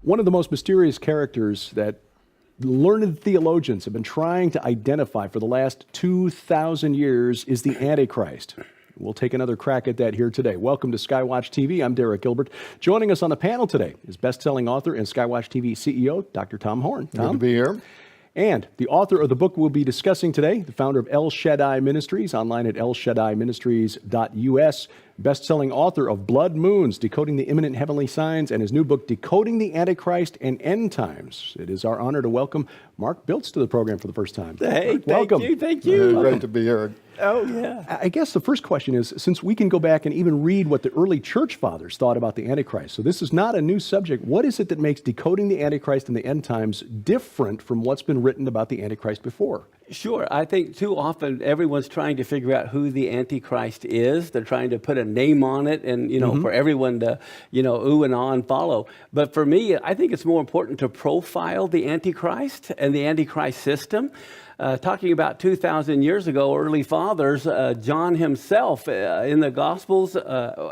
One of the most mysterious characters that learned theologians have been trying to identify for the last 2,000 years is the Antichrist. We'll take another crack at that here today. Welcome to Skywatch TV. I'm Derek Gilbert. Joining us on the panel today is best-selling author and Skywatch TV CEO, Dr. Tom Horn. Tom? Good to be here. And the author of the book we'll be discussing today, the founder of El Shaddai Ministries, online at elshaddaiministries.us, best-selling author of Blood Moons, Decoding the Imminent Heavenly Signs, and his new book, Decoding the Antichrist and End Times. It is our honor to welcome Mark Biltz to the program for the first time. Hey, Mark, welcome. Thank you. Great to be here. Oh, yeah. I guess the first question is, since we can go back and even read what the early church fathers thought about the Antichrist, so this is not a new subject, what is it that makes Decoding the Antichrist and the End Times different from what's been written about the Antichrist before? Sure. I think too often everyone's trying to figure out who the Antichrist is. They're trying to put a name on it and, for everyone to, ooh and ah and follow. But for me, I think it's more important to profile the Antichrist and the Antichrist system. Talking about 2,000 years ago, early fathers, John himself in the Gospels,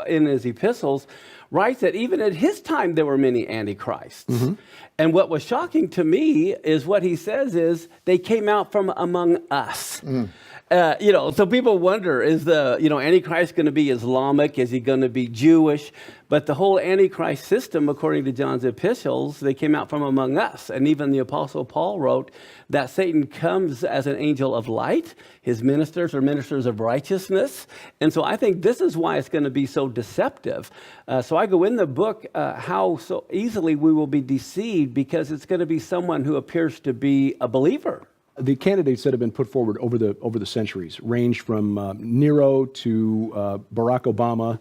in his epistles, writes that even at his time there were many antichrists. Mm-hmm. And what was shocking to me is what he says is they came out from among us. Mm. So people wonder, is the Antichrist going to be Islamic? Is he going to be Jewish? But the whole Antichrist system, according to John's epistles, they came out from among us. And even the Apostle Paul wrote that Satan comes as an angel of light. His ministers are ministers of righteousness. And so I think this is why it's going to be so deceptive. So I go in the book how so easily we will be deceived because it's going to be someone who appears to be a believer. The candidates that have been put forward over the centuries range from Nero to Barack Obama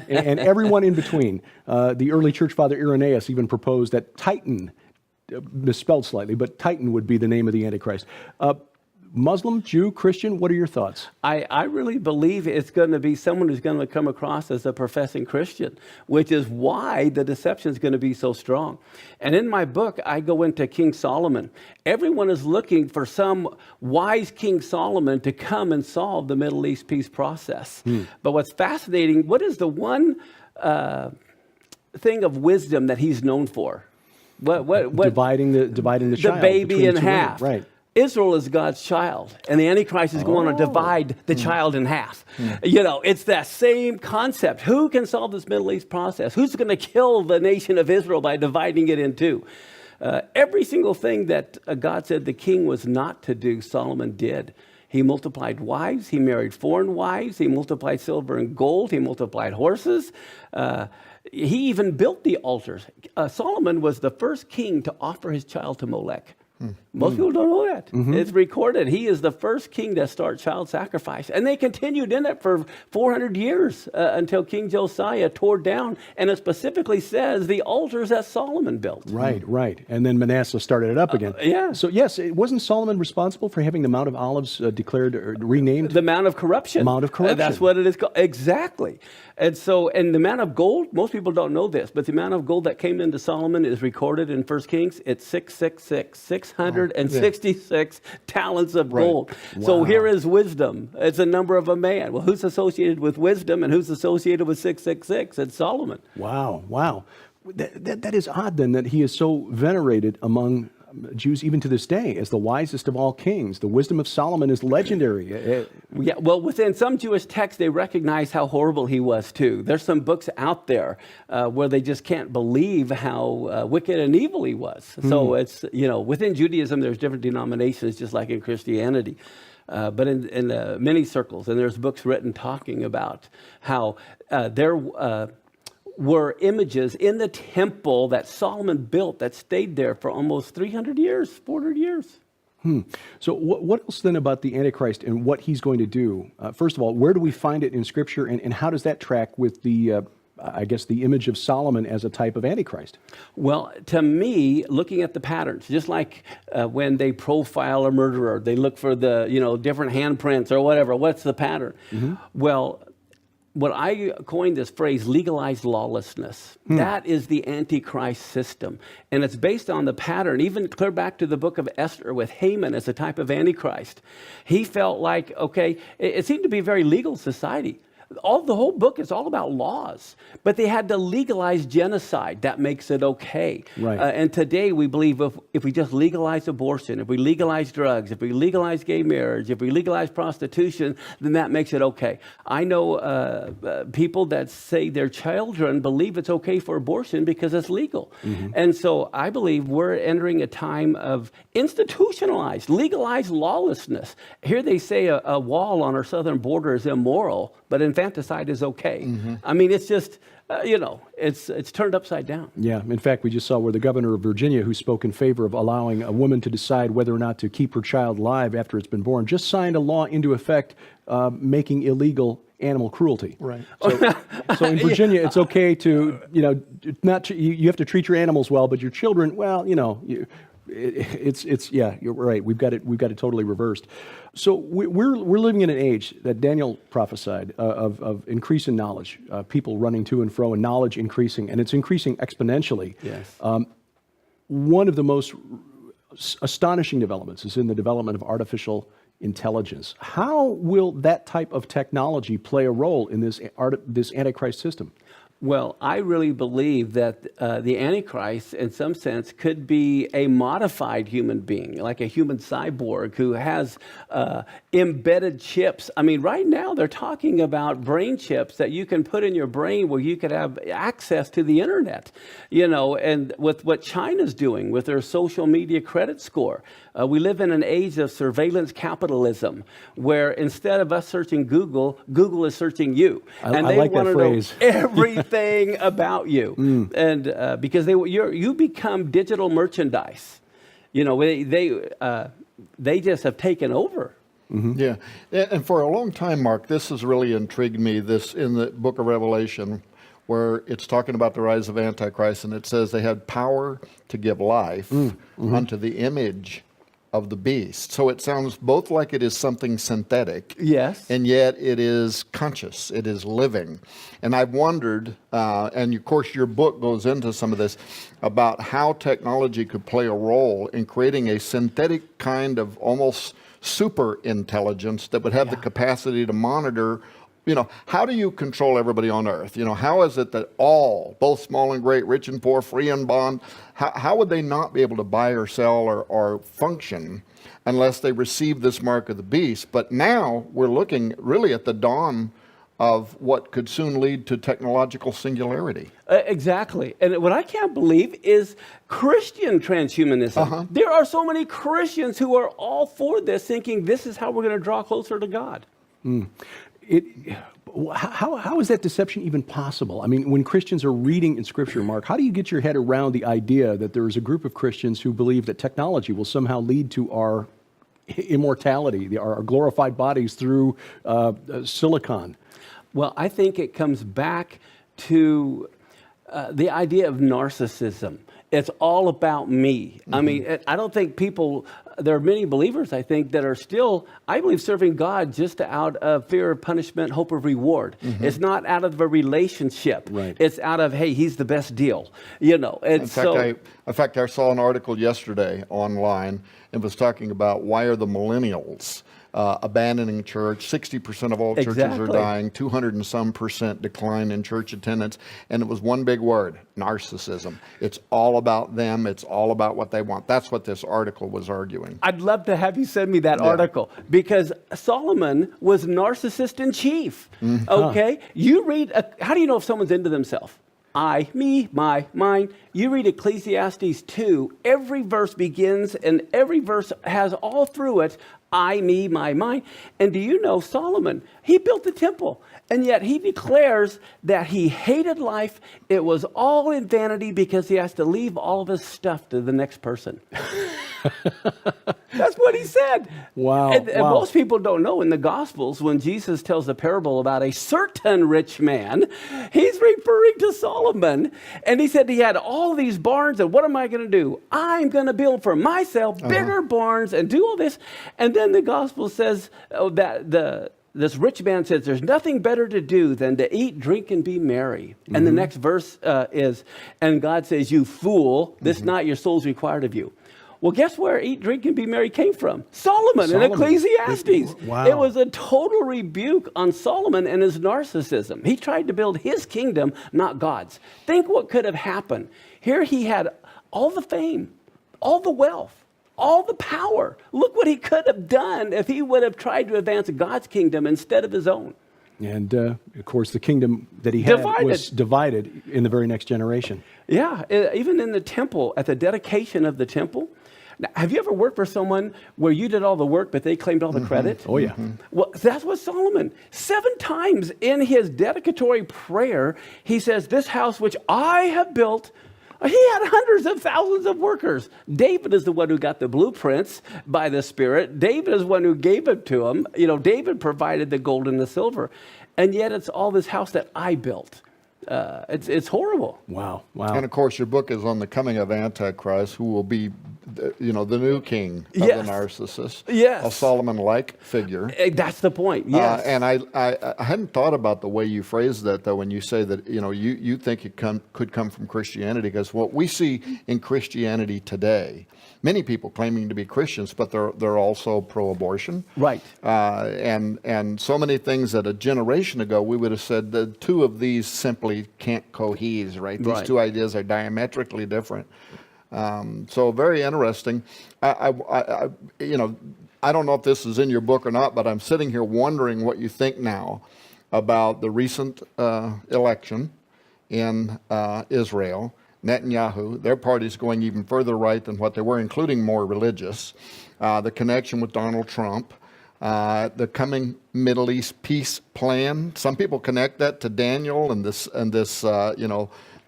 and everyone in between. The early church father Irenaeus even proposed that Titan, misspelled slightly, but Titan would be the name of the Antichrist. Muslim, Jew, Christian, what are your thoughts? I really believe it's going to be someone who's going to come across as a professing Christian, which is why the deception is going to be so strong. And in my book, I go into King Solomon. Everyone is looking for some wise King Solomon to come and solve the Middle East peace process. But what's fascinating, what is the one thing of wisdom that he's known for? What dividing the child, the baby in half. Right. Israel is God's child, and the Antichrist is going to divide the child in half. It's that same concept. Who can solve this Middle East process? Who's going to kill the nation of Israel by dividing it in two? Every single thing that God said the king was not to do, Solomon did. He multiplied wives. He married foreign wives. He multiplied silver and gold. He multiplied horses. He even built the altars. Solomon was the first king to offer his child to Molech. Most people don't know that. Mm-hmm. It's recorded. He is the first king to start child sacrifice. And they continued in it for 400 years until King Josiah tore down. And it specifically says the altars that Solomon built. Right. And then Manasseh started it up again. Yeah. So yes, wasn't Solomon responsible for having the Mount of Olives declared or renamed? The Mount of Corruption. Mount of Corruption. That's what it is called. Exactly. And the amount of gold, most people don't know this, but the amount of gold that came into Solomon is recorded in 1 Kings. It's 666 talents of gold. Wow. So here is wisdom. It's a number of a man. Well, who's associated with wisdom and who's associated with 666? It's Solomon. Wow. That is odd then that he is so venerated among Jews even to this day as the wisest of all kings. The wisdom of Solomon is legendary. Yeah, well, within some Jewish texts, they recognize how horrible he was too. There's some books out there where they just can't believe how wicked and evil he was. So it's, within Judaism, there's different denominations, just like in Christianity. But in many circles, and there's books written talking about how there were images in the temple that Solomon built that stayed there for almost 300 years, 400 years. So what else then about the Antichrist and what he's going to do? First of all, where do we find it in Scripture, and how does that track with the image of Solomon as a type of Antichrist? Well, to me, looking at the patterns, just like when they profile a murderer, they look for the, different handprints or whatever. What's the pattern? Mm-hmm. Well, what I coined this phrase, legalized lawlessness. That is the Antichrist system. And it's based on the pattern, even clear back to the book of Esther with Haman as a type of Antichrist. He felt like, it seemed to be a very legal society. the whole book is all about laws, but they had to legalize genocide. That makes it okay. Right. And today we believe if we just legalize abortion, if we legalize drugs, if we legalize gay marriage, if we legalize prostitution, then that makes it okay. I know people that say their children believe it's okay for abortion because it's legal. And so I believe we're entering a time of institutionalized, legalized lawlessness. Here they say a wall on our southern border is immoral, but infanticide is okay. I mean, it's just, it's turned upside down. Yeah. In fact, we just saw where the governor of Virginia, who spoke in favor of allowing a woman to decide whether or not to keep her child alive after it's been born, just signed a law into effect making illegal animal cruelty. Right. So in Virginia, it's okay to, you have to treat your animals well, but your children, well, you're right. We've got it totally reversed. So we're living in an age that Daniel prophesied of increase in knowledge, people running to and fro, and knowledge increasing, and it's increasing exponentially. Yes. One of the most astonishing developments is in the development of artificial intelligence. How will that type of technology play a role in this Antichrist system? Well, I really believe that the Antichrist, in some sense, could be a modified human being, like a human cyborg who has embedded chips. I mean, right now they're talking about brain chips that you can put in your brain where you could have access to the internet, and with what China's doing with their social media credit score. We live in an age of surveillance capitalism where instead of us searching Google, Google is searching you. And they like want that to phrase. know everything about you. And because you become digital merchandise. They just have taken over. Yeah. And for a long time, Mark, this has really intrigued me, this in the book of Revelation, where it's talking about the rise of Antichrist, and it says they had power to give life unto the image of the beast. So it sounds both like it is something synthetic, Yes. and yet it is conscious, it is living. And I've wondered, and of course your book goes into some of this, about how technology could play a role in creating a synthetic kind of almost super intelligence that would have the capacity to monitor. How do you control everybody on earth? How is it that all, both small and great, rich and poor, free and bond, how would they not be able to buy or sell or function unless they receive this mark of the beast? But now we're looking really at the dawn of what could soon lead to technological singularity. Exactly. And what I can't believe is Christian transhumanism. There are so many Christians who are all for this, thinking this is how we're going to draw closer to God. How is that deception even possible? I mean, when Christians are reading in Scripture, Mark, how do you get your head around the idea that there is a group of Christians who believe that technology will somehow lead to our immortality, our glorified bodies through silicon? Well, I think it comes back to the idea of narcissism. It's all about me. I mean, I don't think there are many believers, I think, that are still, I believe, serving God just out of fear of punishment, hope of reward. It's not out of a relationship. Right. It's out of, hey, he's the best deal. And In fact, I saw an article yesterday online. It was talking about why are the millennials abandoning church. 60% of all churches are dying, 200 and some % decline in church attendance. And it was one big word, narcissism. It's all about them. It's all about what they want. That's what this article was arguing. I'd love to have you send me that article, because Solomon was narcissist in chief. Okay? You read, how do you know if someone's into themselves? I, me, my, mine. You read Ecclesiastes 2, every verse begins and every verse has all through it, I, me, my, mine. And do you know Solomon, he built the temple, and yet he declares that he hated life. It was all in vanity because he has to leave all of his stuff to the next person. That's what he said. Wow. And most people don't know in the Gospels, when Jesus tells the parable about a certain rich man, he's referring to Solomon. And he said he had all these barns, and what am I going to do? I'm going to build for myself bigger barns and do all this. And then the Gospel says that this rich man says, there's nothing better to do than to eat, drink, and be merry. And the next verse is, and God says, you fool, this night your soul's required of you. Well, guess where eat, drink, and be merry came from? Solomon in Solomon. Ecclesiastes. Wow. It was a total rebuke on Solomon and his narcissism. He tried to build his kingdom, not God's. Think what could have happened. Here he had all the fame, all the wealth, all the power. Look what he could have done if he would have tried to advance God's kingdom instead of his own. And, of course, the kingdom that he had was divided in the very next generation. Yeah, even in the temple, at the dedication of the temple. Now, have you ever worked for someone where you did all the work, but they claimed all the credit? Oh, yeah. Well, that's what Solomon, 7 times in his dedicatory prayer, he says, this house which I have built. He had hundreds of thousands of workers. David is the one who got the blueprints by the Spirit. David is the one who gave it to him. You know, David provided the gold and the silver. And yet it's all this house that I built. It's horrible. Wow. And of course, your book is on the coming of Antichrist, who will be, the new king of Yes. the narcissist, Yes. a Solomon-like figure. That's the point. Yes. And I hadn't thought about the way you phrased that, though, when you say that you think it could come from Christianity, because what we see in Christianity today, many people claiming to be Christians, but they're also pro-abortion, Right. and so many things that a generation ago we would have said the two of these simply can't cohere, right? These Right. two ideas are diametrically different. So very interesting. I don't know if this is in your book or not, but I'm sitting here wondering what you think now about the recent election in Israel. Netanyahu, their party's going even further right than what they were, including more religious. The connection with Donald Trump, the coming Middle East peace plan. Some people connect that to Daniel and this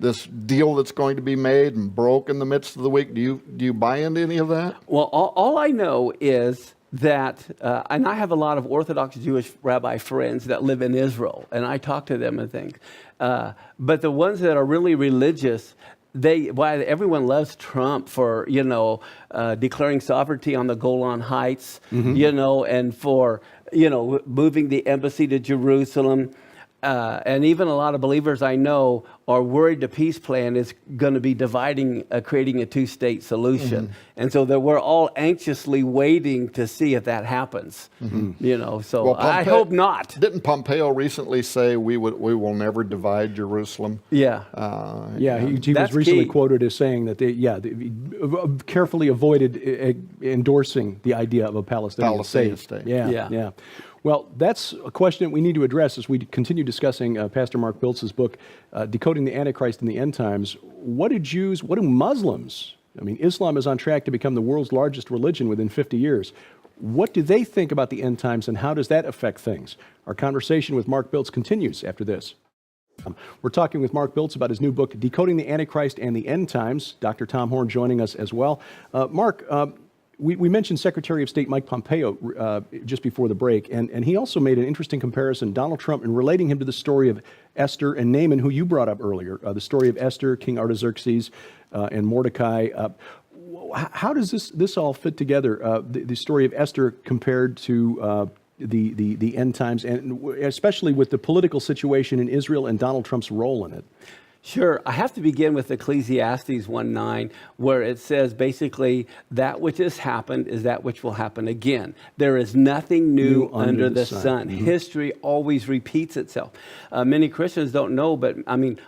this deal that's going to be made and broke in the midst of the week. Do you buy into any of that? Well, all I know is that, and I have a lot of Orthodox Jewish rabbi friends that live in Israel, and I talk to them and things. But the ones that are really religious, why everyone loves Trump for, declaring sovereignty on the Golan Heights, and for, moving the embassy to Jerusalem. And even a lot of believers I know are worried the peace plan is going to be creating a two-state solution. And so that we're all anxiously waiting to see if that happens. So Well, I hope not. Didn't Pompeo recently say we will never divide Jerusalem? Yeah. He was That's recently key. quoted as saying that they carefully avoided endorsing the idea of a Palestinian state. Yeah. Well, that's a question that we need to address as we continue discussing Pastor Mark Biltz's book, Decoding the Antichrist in the End Times. What do Muslims, Islam is on track to become the world's largest religion within 50 years. What do they think about the end times, and how does that affect things? Our conversation with Mark Biltz continues after this. We're talking with Mark Biltz about his new book, Decoding the Antichrist and the End Times. Dr. Tom Horn joining us as well. Mark, we mentioned Secretary of State Mike Pompeo just before the break, and he also made an interesting comparison, Donald Trump, in relating him to the story of Esther and Naaman, who you brought up earlier, the story of Esther, King Artaxerxes, and Mordecai. How does this all fit together, the story of Esther compared to the end times, and especially with the political situation in Israel and Donald Trump's role in it? Sure. I have to begin with Ecclesiastes 1:9, where it says basically that which has happened is that which will happen again. There is nothing new under the sun. History always repeats itself. Many Christians don't know, but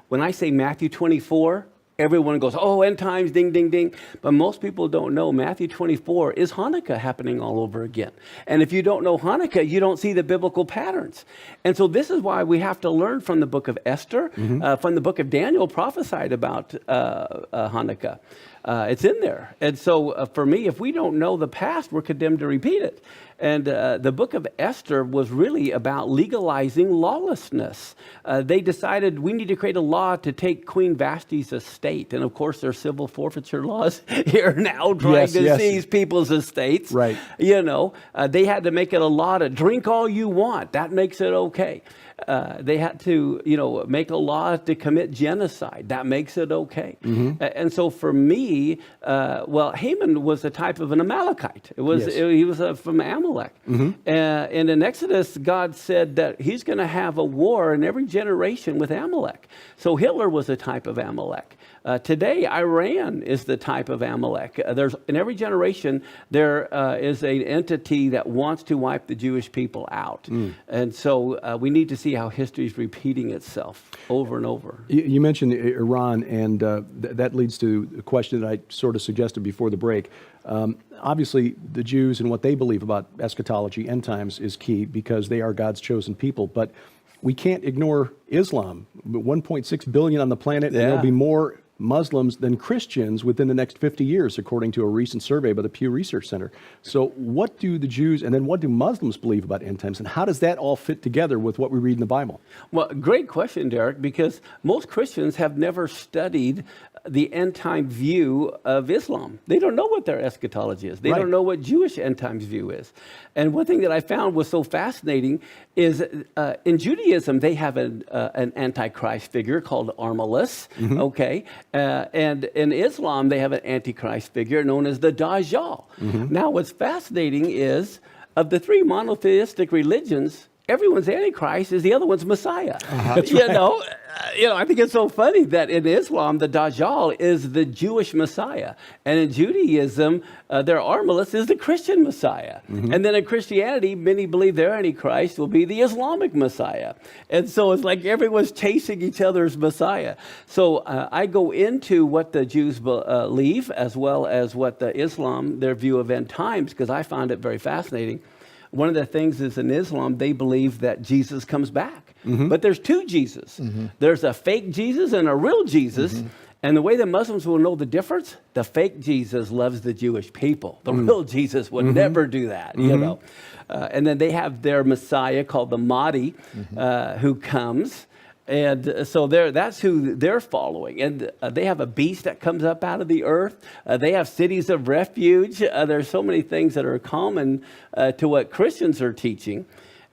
when I say Matthew 24, everyone goes, oh, end times, ding, ding, ding. But most people don't know Matthew 24 is Hanukkah happening all over again. And if you don't know Hanukkah, you don't see the biblical patterns. And so this is why we have to learn from the book of Esther, from the book of Daniel prophesied about Hanukkah. It's in there. And so for me, if we don't know the past, we're condemned to repeat it. And the book of Esther was really about legalizing lawlessness. They decided we need to create a law to take Queen Vashti's estate. And of course, there are civil forfeiture laws here now trying to seize people's estates. Right. They had to make it a law to drink all you want. That makes it okay. They had to, make a law to commit genocide. That makes it okay. And so for me, Haman was a type of an Amalekite. He was from Amalek. And in Exodus, God said that he's going to have a war in every generation with Amalek. So Hitler was a type of Amalek. Today, Iran is the type of Amalek. There's in every generation there is an entity that wants to wipe the Jewish people out, and so we need to see how history is repeating itself over and over. You mentioned Iran, and that leads to a question that I sort of suggested before the break. Obviously, the Jews and what they believe about eschatology, end times, is key because they are God's chosen people. But we can't ignore Islam. 1.6 billion on the planet, and there'll be more Muslims than Christians within the next 50 years, according to a recent survey by the Pew Research Center. So what do the Jews and then what do Muslims believe about end times, and how does that all fit together with what we read in the Bible? Well, great question, Derek, because most Christians have never studied the end time view of Islam. They don't know what their eschatology is. They don't know what Jewish end times view is. And one thing that I found was so fascinating is in Judaism, they have an Antichrist figure called Armilus, okay? And in Islam, they have an Antichrist figure known as the Dajjal. Now, what's fascinating is, of the three monotheistic religions, everyone's Antichrist is the other one's Messiah. I think it's so funny that in Islam, the Dajjal is the Jewish Messiah. And in Judaism, their Armilus is the Christian Messiah. And then in Christianity, many believe their Antichrist will be the Islamic Messiah. And so it's like everyone's chasing each other's Messiah. So I go into what the Jews believe as well as what the Islam, their view of end times, because I find it very fascinating. One of the things is in Islam, they believe that Jesus comes back. But there's two Jesus. There's a fake Jesus and a real Jesus. And the way the Muslims will know the difference, the fake Jesus loves the Jewish people. The real Jesus would never do that, you know. And then they have their Messiah called the Mahdi, who comes. And so that's who they're following. And they have a beast that comes up out of the earth. They have cities of refuge. There's so many things that are common to what Christians are teaching.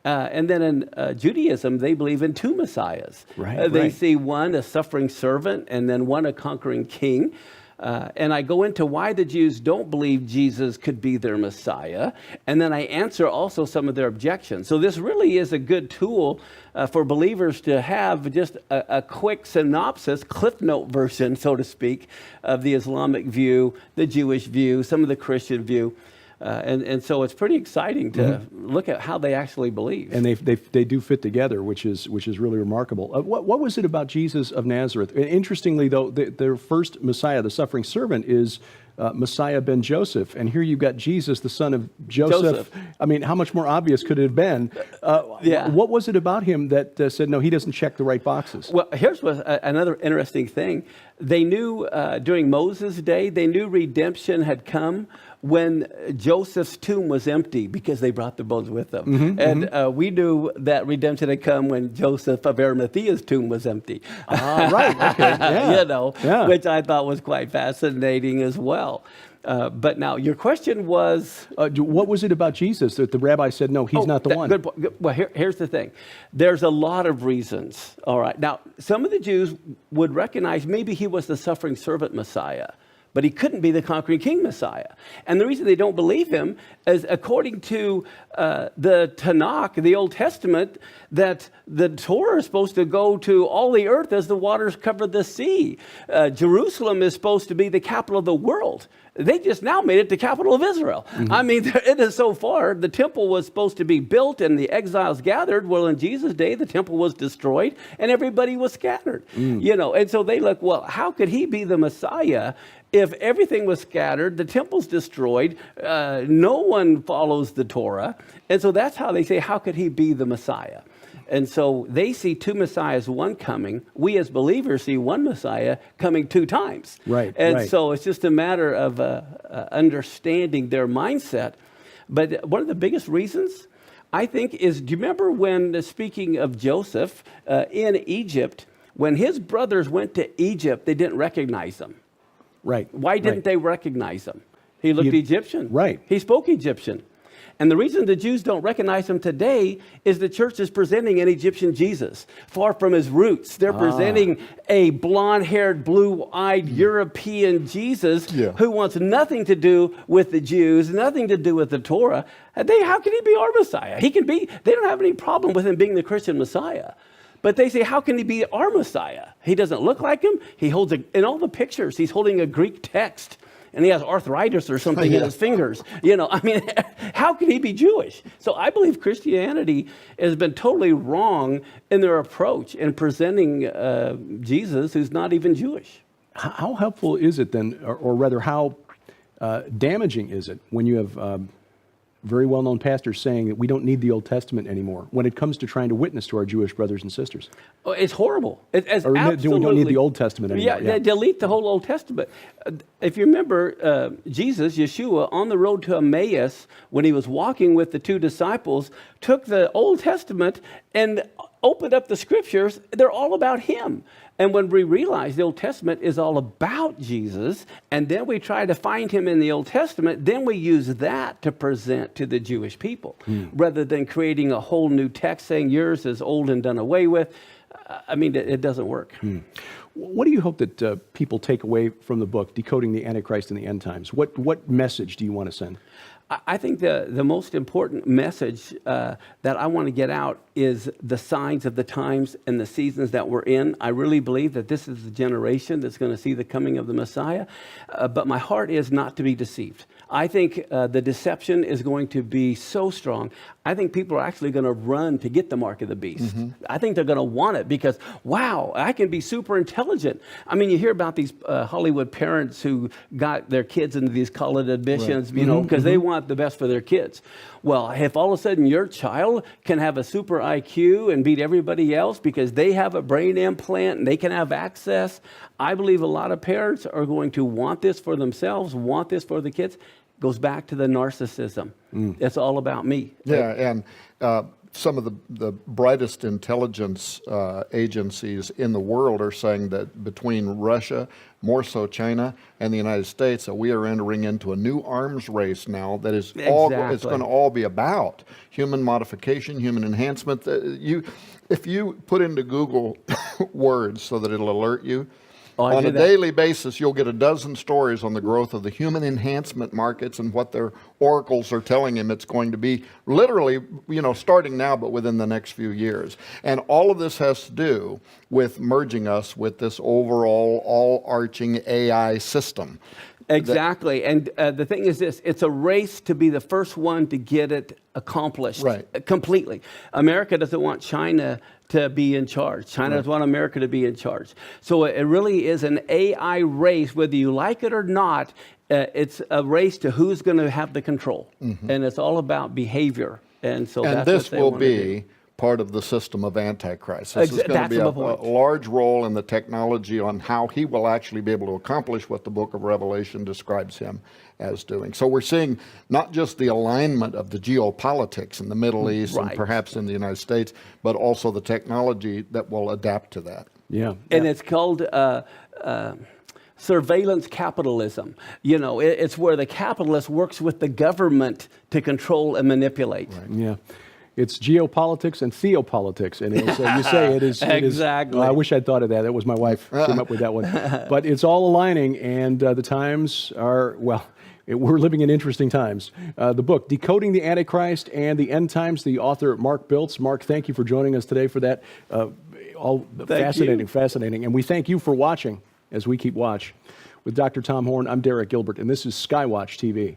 And then in Judaism, they believe in two messiahs. They see one, a suffering servant, and then one, a conquering king. And I go into why the Jews don't believe Jesus could be their Messiah. And then I answer also some of their objections. So this really is a good tool for believers to have just a quick synopsis, cliff note version, so to speak, of the Islamic view, the Jewish view, some of the Christian view. And so it's pretty exciting to look at how they actually believe. And they do fit together, which is really remarkable. What was it about Jesus of Nazareth? Interestingly, though, their first Messiah, the suffering servant, is Messiah ben Joseph. And here you've got Jesus, the son of Joseph. I mean, how much more obvious could it have been? What was it about him that said, no, he doesn't check the right boxes? Well, here's another interesting thing. They knew during Moses' day, they knew redemption had come when Joseph's tomb was empty because they brought the bones with them. And we knew that redemption had come when Joseph of Arimathea's tomb was empty. Which I thought was quite fascinating as well. But now your question was... what was it about Jesus that the rabbi said, no, he's not the one? Good. Well, here's the thing. There's a lot of reasons. All right. Now, some of the Jews would recognize maybe he was the suffering servant Messiah, but he couldn't be the conquering king Messiah. And the reason they don't believe him is according to the Tanakh, the Old Testament, that the Torah is supposed to go to all the earth as the waters cover the sea. Jerusalem is supposed to be the capital of the world. They just now made it the capital of Israel. I mean, it is so far. The temple was supposed to be built and the exiles gathered. Well, in Jesus' day, the temple was destroyed and everybody was scattered. And so they look, well, how could he be the Messiah if everything was scattered, the temple's destroyed, no one follows the Torah? And so that's how they say, how could he be the Messiah? And so they see two Messiahs, one coming. We as believers see one Messiah coming two times. So it's just a matter of understanding their mindset. But one of the biggest reasons, I think, is, do you remember when, speaking of Joseph, in Egypt, when his brothers went to Egypt, they didn't recognize him. Why didn't they recognize him? He looked Egyptian. He spoke Egyptian. And the reason the Jews don't recognize him today is the church is presenting an Egyptian Jesus, far from his roots. They're presenting a blonde-haired, blue-eyed European Jesus who wants nothing to do with the Jews, nothing to do with the Torah. How can he be our Messiah? They don't have any problem with him being the Christian Messiah. But they say, how can he be our Messiah? He doesn't look like him. He holds in all the pictures, he's holding a Greek text. And he has arthritis or something in his fingers. I mean, how can he be Jewish? So I believe Christianity has been totally wrong in their approach in presenting Jesus, who's not even Jewish. How helpful is it then, or rather how damaging is it when you have very well-known pastors saying that we don't need the Old Testament anymore when it comes to trying to witness to our Jewish brothers and sisters? Oh, it's horrible. It's Or absolutely, we don't need the Old Testament anymore. Yeah, delete the whole Old Testament. If you remember, Yeshua, on the road to Emmaus, when he was walking with the two disciples, took the Old Testament and opened up the scriptures. They're all about him. And when we realize the Old Testament is all about Jesus, and then we try to find him in the Old Testament, then we use that to present to the Jewish people, rather than creating a whole new text saying yours is old and done away with. I mean, it doesn't work. What do you hope that people take away from the book, Decoding the Antichrist and the End Times? What message do you want to send? I think the most important message that I want to get out is the signs of the times and the seasons that we're in. I really believe that this is the generation that's going to see the coming of the Messiah. But my heart is not to be deceived. I think the deception is going to be so strong. I think people are actually going to run to get the mark of the beast. I think they're going to want it because, wow, I can be super intelligent. I mean, you hear about these Hollywood parents who got their kids into these college admissions, because they want the best for their kids. Well, if all of a sudden your child can have a super IQ and beat everybody else because they have a brain implant and they can have access, I believe a lot of parents are going to want this for themselves, want this for the kids. Goes back to the narcissism. It's all about me. Yeah, and some of the brightest intelligence agencies in the world are saying that between Russia, more so China, and the United States, that we are entering into a new arms race now that is it's going to all be about human modification, human enhancement. If you put into Google words so that it'll alert you, on a daily basis, you'll get a dozen stories on the growth of the human enhancement markets and what their oracles are telling him it's going to be literally, starting now, but within the next few years. And all of this has to do with merging us with this overall all-arching AI system. Exactly. And the thing is this, it's a race to be the first one to get it accomplished completely. America doesn't want China to be in charge. China doesn't want America to be in charge. So it really is an AI race, whether you like it or not. It's a race to who's going to have the control. And it's all about behavior. And so this will be part of the system of Antichrist. This is going to be a large role in the technology on how he will actually be able to accomplish what the book of Revelation describes him as doing. So we're seeing not just the alignment of the geopolitics in the Middle East and perhaps in the United States, but also the technology that will adapt to that. Yeah. And it's called surveillance capitalism. It's where the capitalist works with the government to control and manipulate. Yeah. It's geopolitics and theopolitics, and you say it is. Exactly. I wish I'd thought of that. That was my wife who came up with that one. But it's all aligning, and the times are, we're living in interesting times. The book, Decoding the Antichrist and the End Times, the author, Mark Biltz. Mark, thank you for joining us today for that. Fascinating. And we thank you for watching as we keep watch. With Dr. Tom Horn, I'm Derek Gilbert, and this is Skywatch TV.